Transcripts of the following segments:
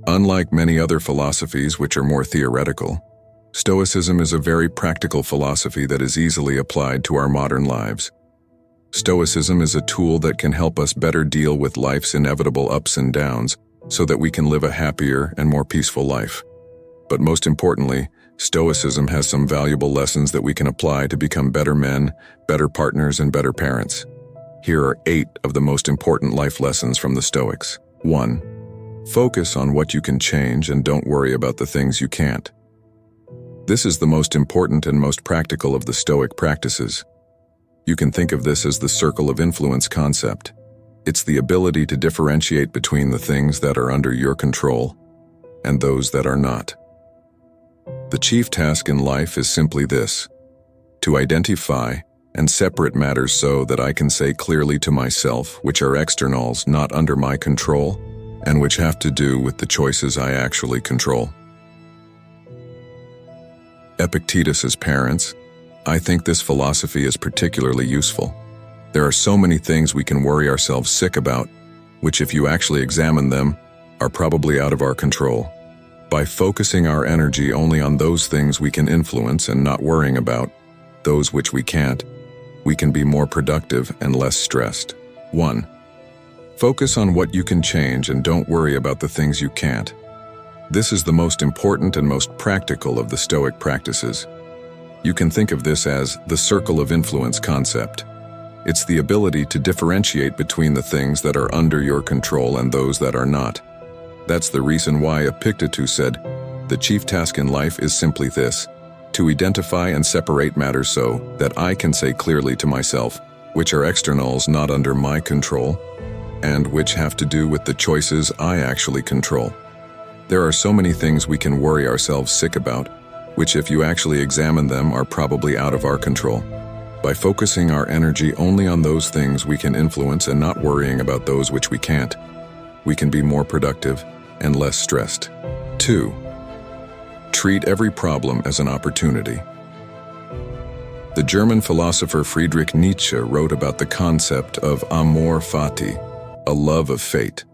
Unlike many other philosophies which are more theoretical, Stoicism is a very practical philosophy that is easily applied to our modern lives. Stoicism is a tool that can help us better deal with life's inevitable ups and downs so that we can live a happier and more peaceful life. But most importantly, Stoicism has some valuable lessons that we can apply to become better men, better partners, and better parents. Here are 8 of the most important life lessons from the Stoics. 1. Focus on what you can change and don't worry about the things you can't. This is the most important and most practical of the Stoic practices. You can think of this as the circle of influence concept. It's the ability to differentiate between the things that are under your control and those that are not. The chief task in life is simply this: to identify and separate matters so that I can say clearly to myself which are externals not under my control and which have to do with the choices I actually control. Epictetus's parents, I think this philosophy is particularly useful. There are so many things we can worry ourselves sick about, which if you actually examine them, are probably out of our control. By focusing our energy only on those things we can influence and not worrying about those which we can't, we can be more productive and less stressed. 1. Focus on what you can change and don't worry about the things you can't. This is the most important and most practical of the Stoic practices. You can think of this as the circle of influence concept. It's the ability to differentiate between the things that are under your control and those that are not. That's the reason why Epictetus said, the chief task in life is simply this: to identify and separate matters so that I can say clearly to myself which are externals not under my control and which have to do with the choices I actually control. There are so many things we can worry ourselves sick about, which if you actually examine them are probably out of our control. By focusing our energy only on those things we can influence and not worrying about those which we can't, we can be more productive and less stressed. 2. Treat every problem as an opportunity. The German philosopher Friedrich Nietzsche wrote about the concept of amor fati, a love of fate.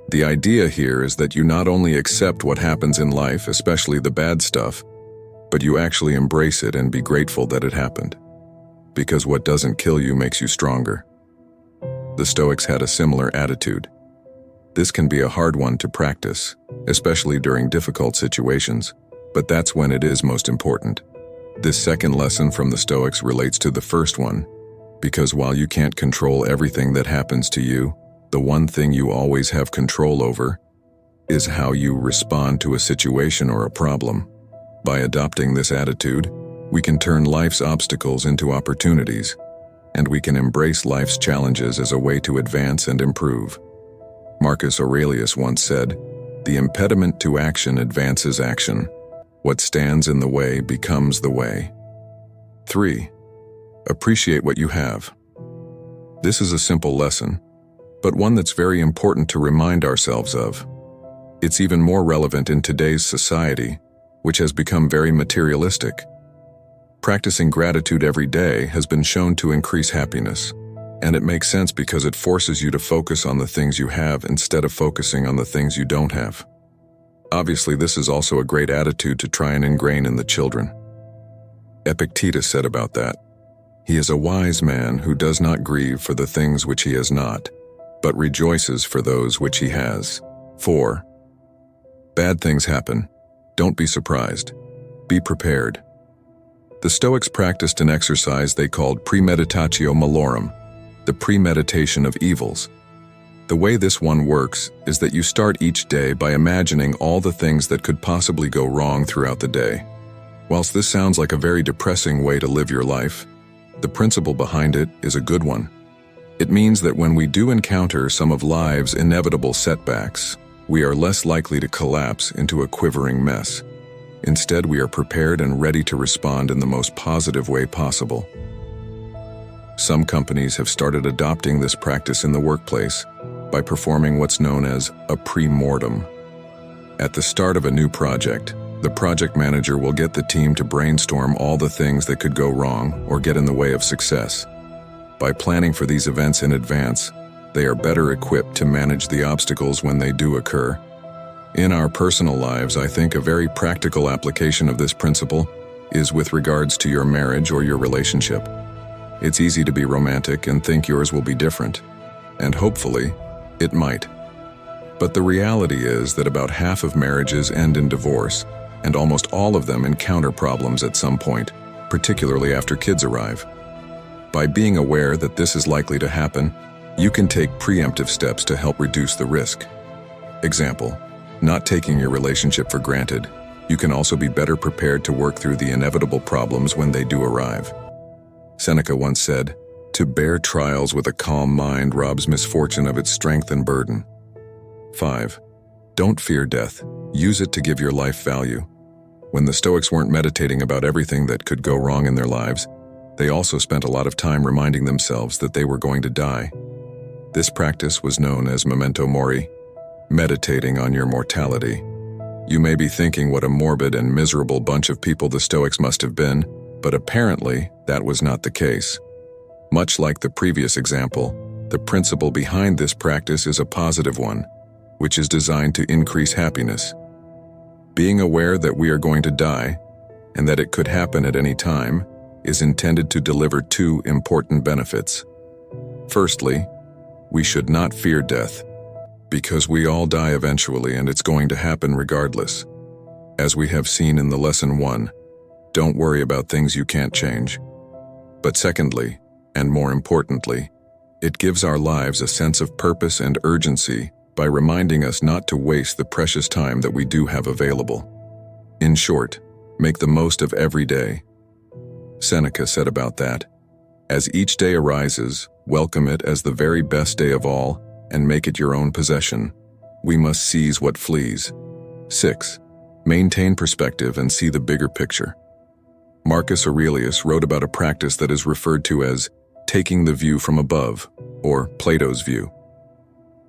The idea here is that you not only accept what happens in life, especially the bad stuff, but you actually embrace it and be grateful that it happened. Because what doesn't kill you makes you stronger. The Stoics had a similar attitude. This can be a hard one to practice, especially during difficult situations, but that's when it is most important. This second lesson from the Stoics relates to the first one, because while you can't control everything that happens to you, the one thing you always have control over is how you respond to a situation or a problem. By adopting this attitude, we can turn life's obstacles into opportunities, and we can embrace life's challenges as a way to advance and improve. Marcus Aurelius once said, "The impediment to action advances action. What stands in the way becomes the way." 3. Appreciate what you have. This is a simple lesson, but one that's very important to remind ourselves of. It's even more relevant in today's society, which has become very materialistic. Practicing gratitude every day has been shown to increase happiness, and it makes sense because it forces you to focus on the things you have instead of focusing on the things you don't have. Obviously, this is also a great attitude to try and ingrain in the children. Epictetus said about that, "He is a wise man who does not grieve for the things which he has not, but rejoices for those which he has." 4. Bad things happen. Don't be surprised. Be prepared. The Stoics practiced an exercise they called premeditatio malorum, the premeditation of evils. The way this one works is that you start each day by imagining all the things that could possibly go wrong throughout the day. Whilst this sounds like a very depressing way to live your life, the principle behind it is a good one. It means that when we do encounter some of life's inevitable setbacks, we are less likely to collapse into a quivering mess. Instead, we are prepared and ready to respond in the most positive way possible. Some companies have started adopting this practice in the workplace by performing what's known as a pre-mortem. At the start of a new project, the project manager will get the team to brainstorm all the things that could go wrong or get in the way of success. By planning for these events in advance, they are better equipped to manage the obstacles when they do occur. In our personal lives, I think a very practical application of this principle is with regards to your marriage or your relationship. It's easy to be romantic and think yours will be different, and hopefully, it might. But the reality is that about half of marriages end in divorce, and almost all of them encounter problems at some point, particularly after kids arrive. By being aware that this is likely to happen, you can take preemptive steps to help reduce the risk. Example, not taking your relationship for granted. You can also be better prepared to work through the inevitable problems when they do arrive. Seneca once said, "To bear trials with a calm mind robs misfortune of its strength and burden." 5. Don't fear death. Use it to give your life value. When the Stoics weren't meditating about everything that could go wrong in their lives, they also spent a lot of time reminding themselves that they were going to die. This practice was known as memento mori, meditating on your mortality. You may be thinking what a morbid and miserable bunch of people the Stoics must have been, but apparently that was not the case. Much like the previous example, the principle behind this practice is a positive one, which is designed to increase happiness. Being aware that we are going to die, and that it could happen at any time, is intended to deliver two important benefits. Firstly, we should not fear death, because we all die eventually and it's going to happen regardless. As we have seen in the lesson 1, don't worry about things you can't change. But secondly, and more importantly, it gives our lives a sense of purpose and urgency by reminding us not to waste the precious time that we do have available. In short, make the most of every day. Seneca said about that, "As each day arises, welcome it as the very best day of all, and make it your own possession. We must seize what flees." 6. Maintain perspective and see the bigger picture. Marcus Aurelius wrote about a practice that is referred to as taking the view from above, or Plato's view.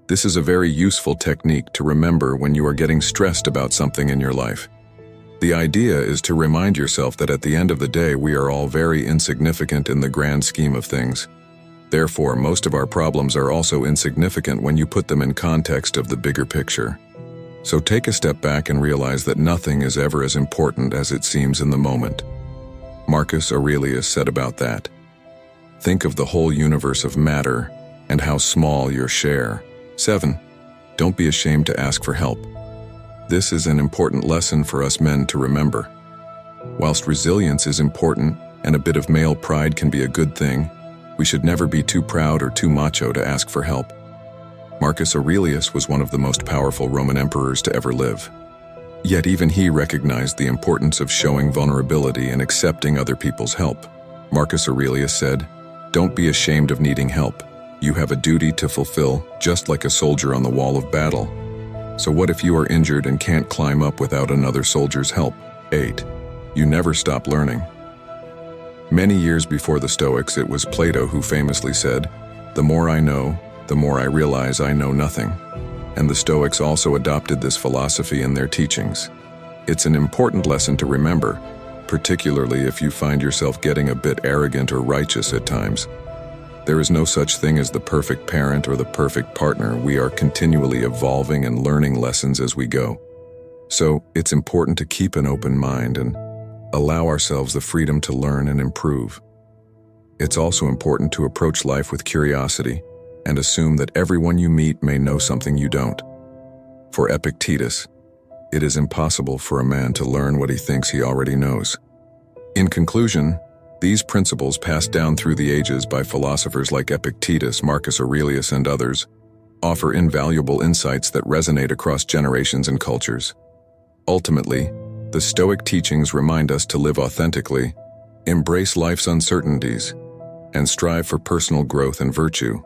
This is a very useful technique to remember when you are getting stressed about something in your life. The idea is to remind yourself that at the end of the day we are all very insignificant in the grand scheme of things. Therefore, most of our problems are also insignificant when you put them in context of the bigger picture. So take a step back and realize that nothing is ever as important as it seems in the moment. Marcus Aurelius said about that, "Think of the whole universe of matter and how small your share." 7. Don't be ashamed to ask for help. This is an important lesson for us men to remember. Whilst resilience is important and a bit of male pride can be a good thing, we should never be too proud or too macho to ask for help. Marcus Aurelius was one of the most powerful Roman emperors to ever live. Yet even he recognized the importance of showing vulnerability and accepting other people's help. Marcus Aurelius said, "Don't be ashamed of needing help. You have a duty to fulfill, just like a soldier on the wall of battle. So what if you are injured and can't climb up without another soldier's help?" 8. You never stop learning. Many years before the Stoics, it was Plato who famously said, "The more I know, the more I realize I know nothing." And the Stoics also adopted this philosophy in their teachings. It's an important lesson to remember, particularly if you find yourself getting a bit arrogant or righteous at times. There is no such thing as the perfect parent or the perfect partner. We are continually evolving and learning lessons as we go. So it's important to keep an open mind and allow ourselves the freedom to learn and improve. It's also important to approach life with curiosity and assume that everyone you meet may know something you don't. For Epictetus, it is impossible for a man to learn what he thinks he already knows. In conclusion, these principles passed down through the ages by philosophers like Epictetus, Marcus Aurelius, and others offer invaluable insights that resonate across generations and cultures. Ultimately, the Stoic teachings remind us to live authentically, embrace life's uncertainties, and strive for personal growth and virtue.